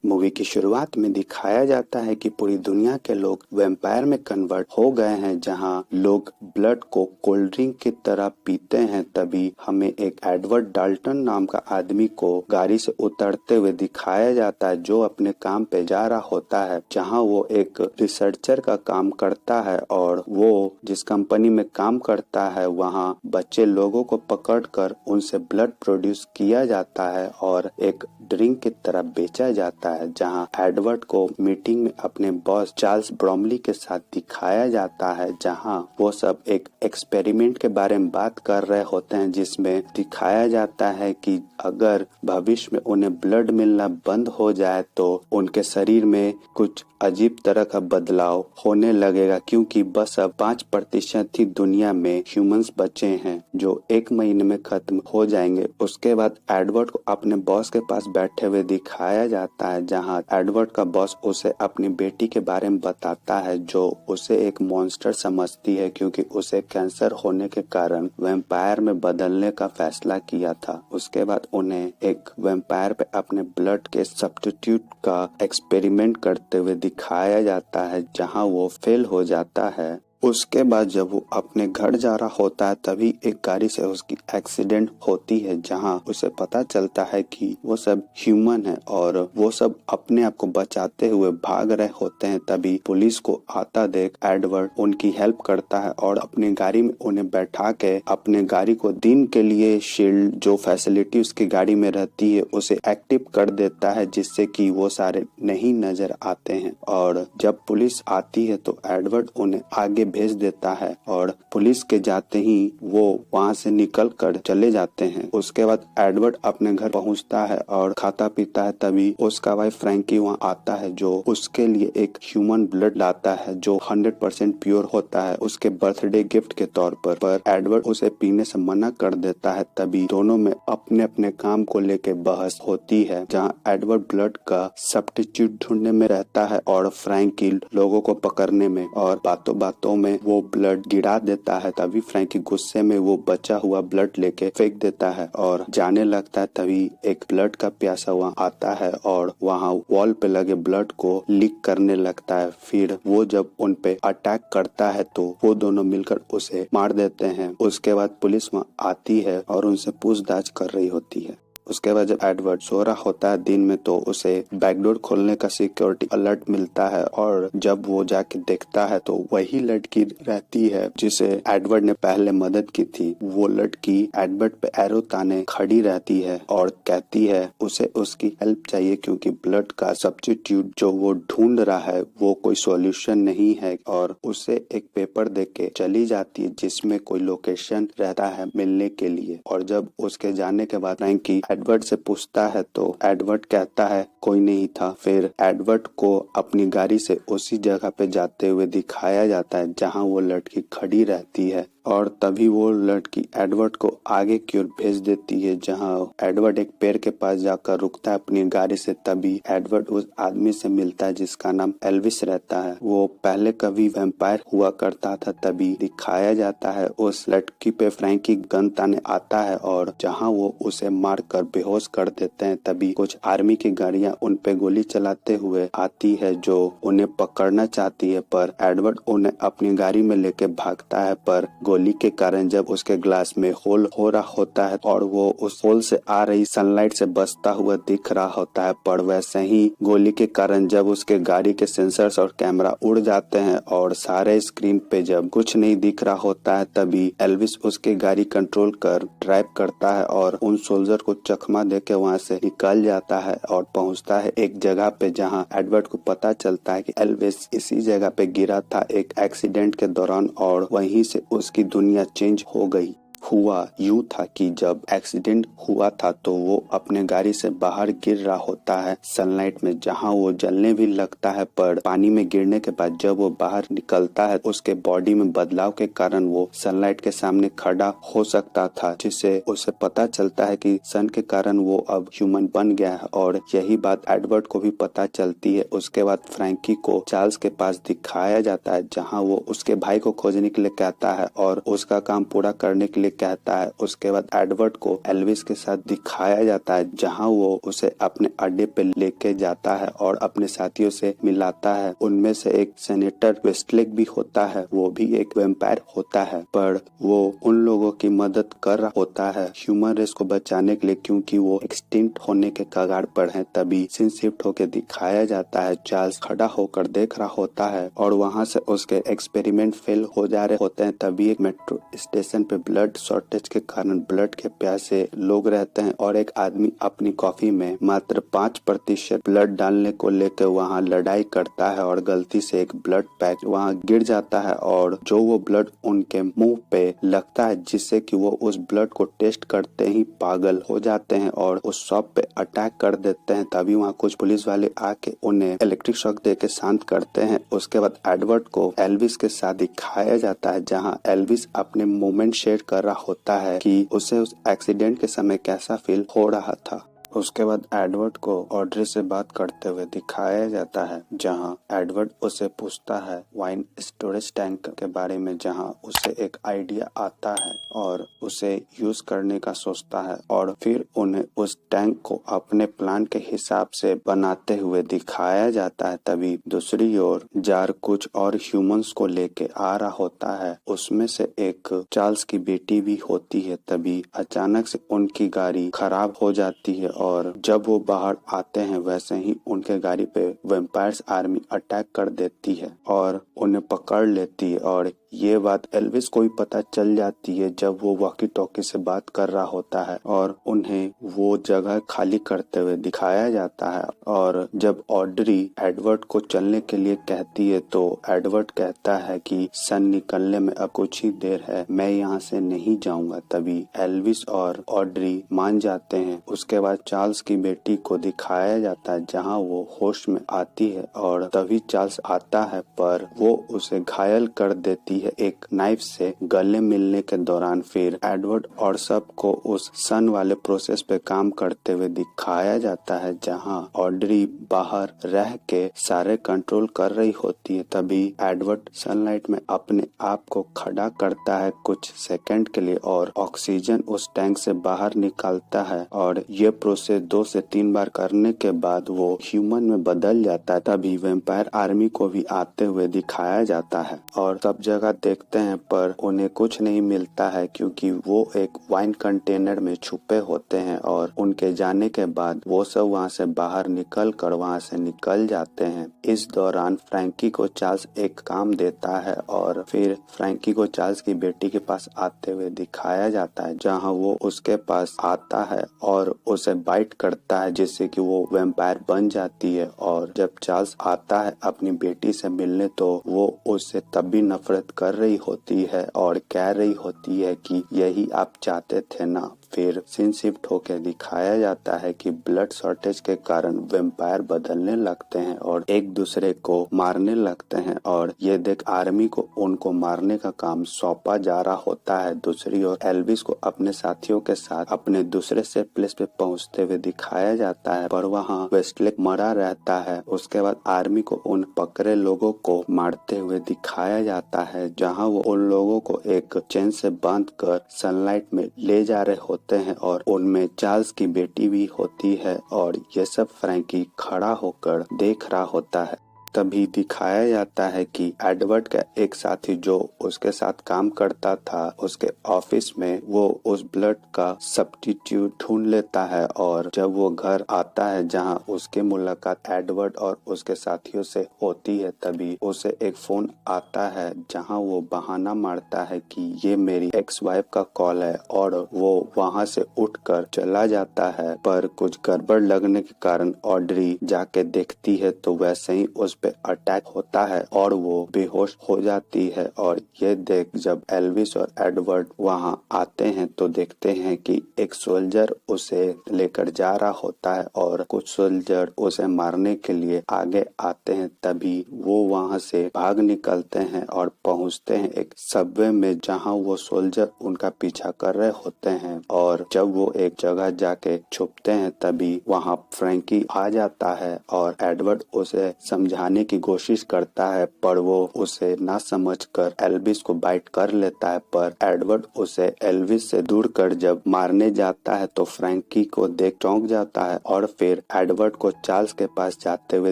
Movie की शुरुआत में दिखाया जाता है कि पूरी दुनिया के लोग वैम्पायर में कन्वर्ट हो गए हैं, जहां लोग ब्लड को कोल्ड ड्रिंक की तरह पीते हैं। तभी हमें एक एडवर्ड डाल्टन नाम का आदमी को गाड़ी से उतरते हुए दिखाया जाता है, जो अपने काम पे जा रहा होता है, जहां वो एक रिसर्चर का काम करता है। और वो जिस कंपनी में काम करता है वहां बच्चे लोगों को पकड़कर उनसे ब्लड प्रोड्यूस किया जाता है और एक ड्रिंक की तरह बेचा जाता है। जहां एडवर्ड को मीटिंग में अपने बॉस चार्ल्स ब्रोमली के साथ दिखाया जाता है, जहां वो सब एक एक्सपेरिमेंट के बारे में बात कर रहे होते हैं, जिसमें दिखाया जाता है कि अगर भविष्य में उन्हें ब्लड मिलना बंद हो जाए तो उनके शरीर में कुछ अजीब तरह का बदलाव होने लगेगा, क्योंकि बस अब 5% ही दुनिया में ह्यूमंस बचे हैं जो 1 महीने में खत्म हो जाएंगे। उसके बाद एडवर्ड को अपने बॉस के पास बैठे हुए दिखाया जाता है, जहां एडवर्ड का बॉस उसे अपनी बेटी के बारे में बताता है, जो उसे एक मॉन्स्टर समझती है, क्योंकि उसे कैंसर होने के कारण वैम्पायर में बदलने का फैसला किया था। उसके बाद उन्हें एक वैम्पायर पे अपने ब्लड के सब्स्टिट्यूट का एक्सपेरिमेंट करते हुए दिखाया जाता है, जहां वो फेल हो जाता है। उसके बाद जब वो अपने घर जा रहा होता है, तभी एक गाड़ी से उसकी एक्सीडेंट होती है, जहां उसे पता चलता है कि वो सब ह्यूमन है और वो सब अपने आप को बचाते हुए भाग रहे होते हैं। तभी पुलिस को आता देख एडवर्ड उनकी हेल्प करता है और अपनी गाड़ी में उन्हें बैठा के अपने गाड़ी को दिन के लिए शील्ड जो फैसिलिटी उसकी गाड़ी में रहती है उसे एक्टिव कर देता है, जिससे कि वो सारे नहीं नजर आते हैं। और जब पुलिस आती है तो एडवर्ड उन्हें आगे भेज देता है और पुलिस के जाते ही वो वहां से निकल कर चले जाते हैं। उसके बाद एडवर्ड अपने घर पहुंचता है और खाता पीता है। तभी उसका वाइफ फ्रैंकी वहां आता है, जो उसके लिए एक ह्यूमन ब्लड लाता है जो 100% प्योर होता है उसके बर्थडे गिफ्ट के तौर पर एडवर्ड उसे पीने से मना कर देता है। तभी दोनों में अपने अपने काम को लेके बहस होती है, जहाँ एडवर्ड ब्लड का सब्स्टिट्यूट ढूंढने में रहता है और फ्रैंकी लोगों को पकड़ने में, और बातों बातों में वो ब्लड गिरा देता है। तभी फ्रैंकी गुस्से में वो बचा हुआ ब्लड लेके फेंक देता है और जाने लगता है। तभी एक ब्लड का प्यासा वहाँ आता है और वहाँ वॉल पे लगे ब्लड को लीक करने लगता है। फिर वो जब उन पे अटैक करता है तो वो दोनों मिलकर उसे मार देते हैं। उसके बाद पुलिस वहाँ आती है और उनसे पूछताछ कर रही होती है। उसके बाद जब एडवर्ड सो रहा होता है दिन में, तो उसे बैकडोर खोलने का सिक्योरिटी अलर्ट मिलता है और जब वो जाके देखता है तो वही लड़की रहती है जिसे एडवर्ड ने पहले मदद की थी। वो लड़की एडवर्ड पे एरो ताने खड़ी रहती है और कहती है उसे उसकी हेल्प चाहिए, क्योंकि ब्लड का सब्स्टिट्यूट जो वो ढूंढ रहा है वो कोई सॉल्यूशन नहीं है। और उसे एक पेपर देके के चली जाती है जिसमें कोई लोकेशन रहता है मिलने के लिए। और जब उसके जाने के बाद फ्रैंकी एडवर्ड से पूछता है तो एडवर्ड कहता है कोई नहीं था। फिर एडवर्ड को अपनी गाड़ी से उसी जगह पे जाते हुए दिखाया जाता है जहां वो लड़की खड़ी रहती है, और तभी वो लड़की एडवर्ड को आगे की ओर भेज देती है, जहां एडवर्ड एक पेड़ के पास जाकर रुकता है अपनी गाड़ी से। तभी एडवर्ड उस आदमी से मिलता है जिसका नाम एल्विस रहता है। वो पहले कभी वैम्पायर हुआ करता था। तभी दिखाया जाता है उस लड़की पे फ्रैंकी गन ताने आता है और जहां वो उसे मार कर बेहोश कर देते हैं। तभी कुछ आर्मी की गाड़ियां उन पे गोली चलाते हुए आती है जो उन्हें पकड़ना चाहती है, पर एडवर्ड उन्हें अपनी गाड़ी में लेके भागता है। पर गोली के कारण जब उसके ग्लास में होल हो रहा होता है और वो उस होल से आ रही सनलाइट से बचता हुआ दिख रहा होता है, पर वैसे ही गोली के कारण जब उसके गाड़ी के सेंसर्स और कैमरा उड़ जाते हैं और सारे स्क्रीन पे जब कुछ नहीं दिख रहा होता है, तभी एल्विस उसकी गाड़ी कंट्रोल कर ड्राइव करता है और उन सोल्जर को चकमा देके वहाँ से निकल जाता है और पहुँचता है एक जगह पे जहाँ एडवर्ड को पता चलता है कि एल्विस इसी जगह पे गिरा था एक एक्सीडेंट के दौरान, और वहीं से उसकी दुनिया चेंज हो गई। हुआ यूं था कि जब एक्सीडेंट हुआ था तो वो अपने गाड़ी से बाहर गिर रहा होता है सनलाइट में, जहां वो जलने भी लगता है। पर पानी में गिरने के बाद जब वो बाहर निकलता है उसके बॉडी में बदलाव के कारण वो सनलाइट के सामने खड़ा हो सकता था, जिससे उसे पता चलता है कि सन के कारण वो अब ह्यूमन बन गया है। और यही बात एडवर्ड को भी पता चलती है। उसके बाद फ्रैंकी को चार्ल्स के पास दिखाया जाता है, जहाँ वो उसके भाई को खोजने के लिए कहता है और उसका काम पूरा करने के लिए कहता है। उसके बाद एडवर्ड को एल्विस के साथ दिखाया जाता है जहां वो उसे अपने अड्डे पे लेके जाता है और अपने साथियों से मिलाता है। उनमें से एक सेनेटर वेस्टलेक भी होता है, वो भी एक वैम्पायर होता है, पर वो उन लोगों की मदद कर रहा होता है ह्यूमन रेस को बचाने के लिए, क्योंकि वो एक्सटिंक्ट होने के कगार पर है। तभी सीन शिफ्ट होकर दिखाया जाता है चार्ल्स खड़ा होकर देख रहा होता है और वहां से उसके एक्सपेरिमेंट फेल हो जा रहे होते हैं। तभी एक मेट्रो स्टेशन पे ब्लड शॉर्टेज के कारण ब्लड के प्यासे लोग रहते हैं और एक आदमी अपनी कॉफी में मात्र 5% ब्लड डालने को लेकर वहां लड़ाई करता है और गलती से एक ब्लड पैच वहां गिर जाता है और जो वो ब्लड उनके मुंह पे लगता है, जिससे कि वो उस ब्लड को टेस्ट करते ही पागल हो जाते हैं और उस शॉप पे अटैक कर देते हैं। तभी वहां कुछ पुलिस वाले आके उन्हें इलेक्ट्रिक शॉक देके शांत करते हैं। उसके बाद एडवर्ड को एल्विस के साथ दिखाया जाता है जहां एल्विस अपने मोमेंट शेयर कर रहा होता है कि उसे उस एक्सीडेंट के समय कैसा फील हो रहा था। उसके बाद एडवर्ड को ऑड्रे से बात करते हुए दिखाया जाता है जहां एडवर्ड उसे पूछता है वाइन स्टोरेज टैंक के बारे में, जहां उसे एक आइडिया आता है और उसे यूज करने का सोचता है और फिर उन्हें उस टैंक को अपने प्लान के हिसाब से बनाते हुए दिखाया जाता है। तभी दूसरी ओर जार कुछ और ह्यूमंस को लेके आ रहा होता है, उसमें से एक चार्ल्स की बेटी भी होती है। तभी अचानक से उनकी गाड़ी खराब हो जाती है और जब वो बाहर आते हैं वैसे ही उनके गाड़ी पे वैम्पायर्स आर्मी अटैक कर देती है और उन्हें पकड़ लेती है और ये बात एल्विस को भी पता चल जाती है जब वो वॉकी टॉकी से बात कर रहा होता है और उन्हें वो जगह खाली करते हुए दिखाया जाता है। और जब ऑड्री एडवर्ड को चलने के लिए कहती है तो एडवर्ड कहता है कि सन निकलने में अब कुछ ही देर है, मैं यहाँ से नहीं जाऊंगा। तभी एल्विस और ऑड्री मान जाते हैं। उसके बाद चार्ल्स की बेटी को दिखाया जाता है जहाँ वो होश में आती है और तभी चार्ल्स आता है पर वो उसे घायल कर देती है एक नाइफ से गले मिलने के दौरान। फिर एडवर्ड और सबको उस सन वाले प्रोसेस पे काम करते हुए दिखाया जाता है जहां ऑड्री बाहर रह के सारे कंट्रोल कर रही होती है। तभी एडवर्ड सनलाइट में अपने आप को खड़ा करता है कुछ सेकंड के लिए और ऑक्सीजन उस टैंक से बाहर निकालता है और ये प्रोसेस 2 से 3 बार करने के बाद वो ह्यूमन में बदल जाता है। तभी वैम्पायर आर्मी को भी आते हुए दिखाया जाता है और सब जगह देखते हैं पर उन्हें कुछ नहीं मिलता है क्योंकि वो एक वाइन कंटेनर में छुपे होते हैं और उनके जाने के बाद वो सब वहां से बाहर निकल जाते हैं। इस दौरान फ्रैंकी को चार्ल्स एक काम देता है और फिर फ्रैंकी को चार्ल्स की बेटी के पास आते हुए दिखाया जाता है जहां वो उसके पास आता है और उसे बाइट करता है जिससे कि वो वैम्पायर बन जाती है। और जब चार्ल्स आता है अपनी बेटी से मिलने तो वो उससे तब भी नफरत कर रही होती है और कह रही होती है कि यही आप चाहते थे ना। फिर सीन शिफ्ट होकर दिखाया जाता है कि ब्लड शॉर्टेज के कारण वैम्पायर बदलने लगते हैं और एक दूसरे को मारने लगते हैं और ये देख आर्मी को उनको मारने का काम सौंपा जा रहा होता है। दूसरी ओर एल्विस को अपने साथियों के साथ अपने दूसरे सेफ प्लेस पे पहुंचते हुए दिखाया जाता है पर वहाँ वेस्टलेक मरा रहता है। उसके बाद आर्मी को उन पकड़े लोगों को मारते हुए दिखाया जाता है जहाँ वो उन लोगों को एक चेन से बांध कर सनलाइट में ले जा रहे होते हैं और उनमें चार्ल्स की बेटी भी होती है और ये सब फ्रैंकी खड़ा होकर देख रहा होता है। तभी दिखाया जाता है कि एडवर्ड का एक साथी जो उसके साथ काम करता था उसके ऑफिस में वो उस ब्लड का सब्स्टिट्यूट ढूंढ लेता है और जब वो घर आता है जहां उसके मुलाकात एडवर्ड और उसके साथियों से होती है तभी उसे एक फोन आता है जहां वो बहाना मारता है कि ये मेरी एक्स वाइफ का कॉल है और वो वहां से उठकर चला जाता है। पर कुछ गड़बड़ लगने के कारण ऑड्री जाके देखती है तो वैसे ही उस पे अटैक होता है और वो बेहोश हो जाती है। और ये देख जब एल्विस और एडवर्ड वहां आते हैं तो देखते हैं कि एक सोल्जर उसे लेकर जा रहा होता है और कुछ सोल्जर उसे मारने के लिए आगे आते हैं। तभी वो वहां से भाग निकलते हैं और पहुंचते हैं एक सबवे में जहां वो सोल्जर उनका पीछा कर रहे होते हैं और जब वो एक जगह जाके छुपते हैं तभी वहां फ्रैंकी आ जाता है और एडवर्ड उसे समझाने समझाने की कोशिश करता है पर वो उसे ना समझकर एल्विस को बाइट कर लेता है। पर एडवर्ड उसे एल्विस से दूर कर जब मारने जाता है तो फ्रैंकी को देख चौंक जाता है और फिर एडवर्ड को चार्ल्स के पास जाते हुए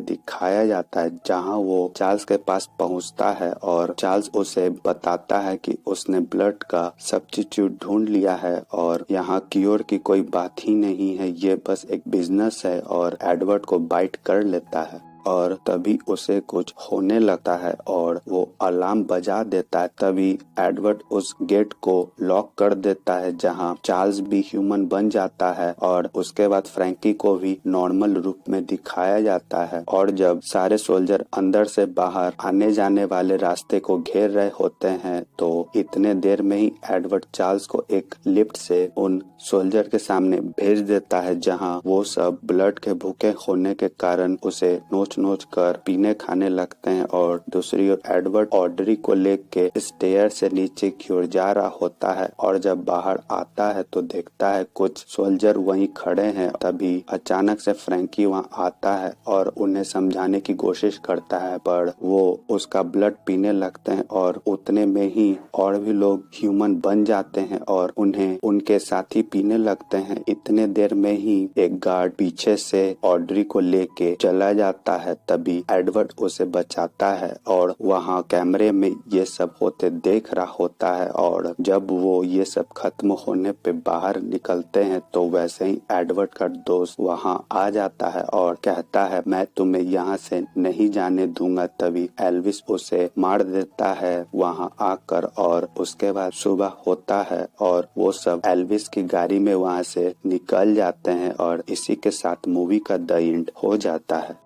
दिखाया जाता है, जहां वो चार्ल्स के पास पहुंचता है और चार्ल्स उसे बताता है कि उसने ब्लड का सब्स्टिट्यूट ढूंढ लिया है और यहाँ क्योर की कोई बात ही नहीं है, ये बस एक बिजनेस है। और एडवर्ड को बाइट कर लेता है और तभी उसे कुछ होने लगता है और वो अलार्म बजा देता है। तभी एडवर्ड उस गेट को लॉक कर देता है जहां चार्ल्स भी ह्यूमन बन जाता है और उसके बाद फ्रैंकी को भी नॉर्मल रूप में दिखाया जाता है। और जब सारे सोल्जर अंदर से बाहर आने जाने वाले रास्ते को घेर रहे होते हैं तो इतने देर में ही एडवर्ड चार्ल्स को एक लिफ्ट से उन सोल्जर के सामने भेज देता है, जहां वो सब ब्लड के भूखे होने के कारण उसे नोच कर पीने खाने लगते हैं। और दूसरी ओर एडवर्ड ऑड्री को लेके स्टेयर से नीचे की ओर जा रहा होता है और जब बाहर आता है तो देखता है कुछ सोल्जर वहीं खड़े हैं। तभी अचानक से फ्रैंकी वहां आता है और उन्हें समझाने की कोशिश करता है पर वो उसका ब्लड पीने लगते हैं और उतने में ही और भी लोग ह्यूमन बन जाते हैं और उन्हें उनके साथी पीने लगते हैं। इतने देर में ही एक गार्ड पीछे से ऑड्री को लेके चला जाता है। तभी एडवर्ड उसे बचाता है और वहाँ कैमरे में ये सब होते देख रहा होता है और जब वो ये सब खत्म होने पे बाहर निकलते हैं तो वैसे ही एडवर्ड का दोस्त वहाँ आ जाता है और कहता है मैं तुम्हें यहाँ से नहीं जाने दूंगा। तभी एल्विस उसे मार देता है वहाँ आकर और उसके बाद सुबह होता है और वो सब एल्विस की गाड़ी में वहाँ से निकल जाते हैं और इसी के साथ मूवी का द एंड हो जाता है।